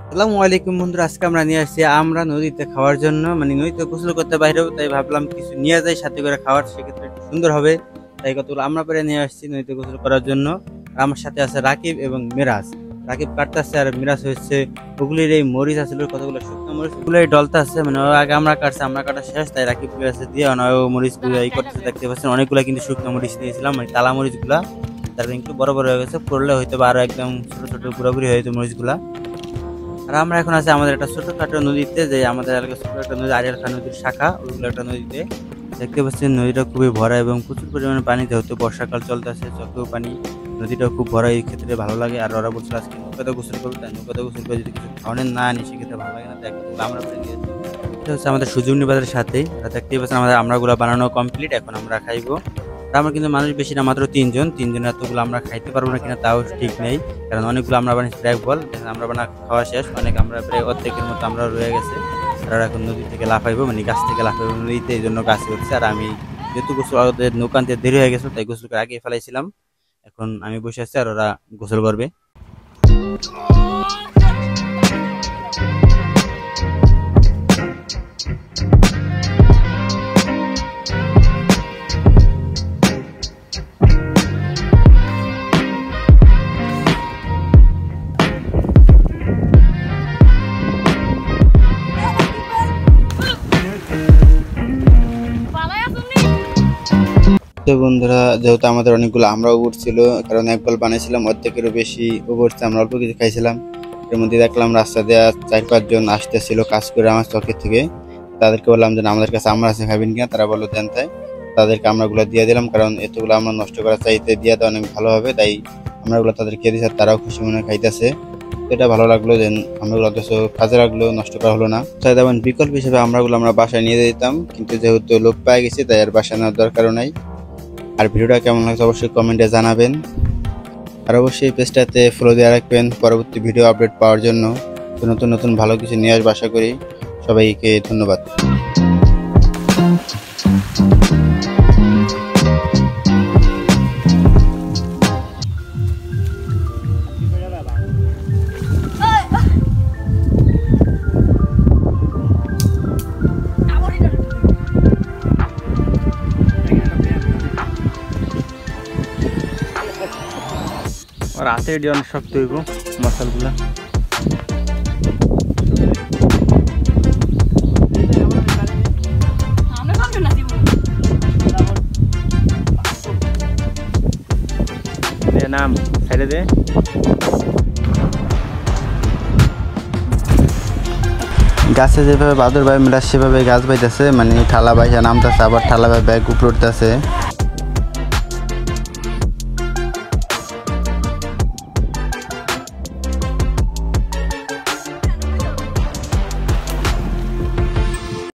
আসসালামু আলাইকুম বন্ধুরা, আজকে আমরা নিয়ে আসছি আমরা নদীতে খাওয়ার জন্য, মানে নদীতে গোসল করতে বাইরেও, তাই ভাবলাম কিছু নিয়ে যাই সাথে করে খাওয়ার, সেক্ষেত্রে একটু সুন্দর হবে। তাই কতগুলো আমরা পেরে নিয়ে আসছি নদীতে গোসল করার জন্য। আর আমার সাথে আছে রাকিব এবং মিরাজ। রাকিব কাটতেছে আর মিরাজ হচ্ছে ওগুলির এই মরিচ আসলে কতগুলো শুকনো মরিচ ওগুলো ডলতে আছে, মানে ও আগে আমরা কাটছে, আমরা কাটা শেষ, তাই রাকিব কাছে দিয়ে ও মরিচ গুলো এই করতেছে। দেখতে পাচ্ছেন অনেকগুলা কিন্তু শুকনো মরিচ নিয়েছিলাম, মানে তালা মরিচ গুলা, তারপরে একটু বড় বড় হয়ে গেছে, পড়লে হয়তো বা আরো একদম ছোট ছোট পুরোপুরি হয়তো মরিচ গুলা। আর আমরা এখন আছি আমাদের একটা ছোটখাটো নদীতে, যে আমাদের এলাকার ছোট একটা নদী আরিয়াল খান নদীর শাখা, ওইগুলো একটা নদীতে। দেখতে পাচ্ছেন নদীটা খুবই ভরা এবং প্রচুর পরিমাণে পানি, যেহেতু বর্ষাকাল চলতেছে, চোখেও পানি, নদীটাও খুব ভরা, এই ক্ষেত্রে ভালো লাগে। আর ওরা বলছিল আজকে নৌকাতে গোসল করবে, তাই নৌকাতে গোসল করে যদি কিছু খাওয়ানোর না আনি সেক্ষেত্রে ভালো লাগে না, তাই আমরা করে নিয়েছি। এটা হচ্ছে আমাদের সুজুনি বাজারের সাথেই। দেখতেই পাচ্ছেন আমাদের আমরাগুলো বানানো কমপ্লিট, এখন আমরা খাইবো। আমরা কিন্তু মানুষ বেশি না, মাত্র তিনজন এতগুলো আমরা খাইতে পারবো না কিনা তাও ঠিক নেই, কারণ অনেকগুলো আমরা বানিয়েছি প্রায় বল, আমরা বানা খাওয়া শেষ, অনেক আমরা প্রায় অর্ধেকের মতো আমরা রয়ে গেছে। আর এখন নদী থেকে লাফাইবো, মানে গাছ থেকে লাফাইবো নদীতে, এই জন্য গাছে উঠছে। আর আমি যেহেতু গোসল ওদের নৌকানতে দেরি হয়ে গেছে, তাই গোসল করে আগে ফেলাইছিলাম। এখন আমি বসে আছি আর ওরা গোসল করবে। তো বন্ধুরা, যেহেতু আমাদের অনেকগুলো আমরাও উঠছিল, কারণ একবার বানিয়েছিলাম অর্ধেকেরও বেশি উঠছে, আমরা অল্প কিছু খাইছিলাম। এর মধ্যে দেখলাম রাস্তা দিয়ে 4-5 জন আসতেছিল কাজ করে আমার চকের থেকে। তাদেরকে বললাম যে আমাদের কাছে আমরা আছে, খাবেন কিনা? তারা বললো দেন, তাই তাদেরকে আমরাগুলো দিয়ে দিলাম, কারণ এতগুলো আমরা নষ্ট করার চাইতে দিয়ে দেওয়া অনেক ভালো হবে, তাই আমরাগুলো তাদেরকে দিয়েছে, তারাও খুশি মনে খাইতেছে। এটা ভালো লাগলো যে আমরাগুলো কাজে লাগলো, নষ্ট করা হলো না। তাই তেমন বিকল্প হিসেবে আমরাগুলো আমরা বাসায় নিয়ে দিতাম, কিন্তু যেহেতু লোক পেয়ে গেছি তাই আর বাসায় নেওয়ার দরকারও নাই। আর ভিডিওটা কেমন লাগছে অবশ্যই কমেন্টে জানাবেন, আর অবশ্যই পেজটাতে ফলো দিয়ে রাখবেন পরবর্তী ভিডিও আপডেট পাওয়ার জন্য। নতুন নতুন ভালো কিছু নিয়ে আসবো আশা করি। সবাইকে ধন্যবাদ। আর হাতে এটি অনেক শক্ত হইব মশালগুলা। নাম সাইডে দে। গাছে যেভাবে বাদর ভাই মিলাস সেভাবে গাছ বাইতেছে, মানে ঠালা বাইসা নামতেছে, আবার ঠালা ভাই ব্যাগ উপরে উঠতেছে।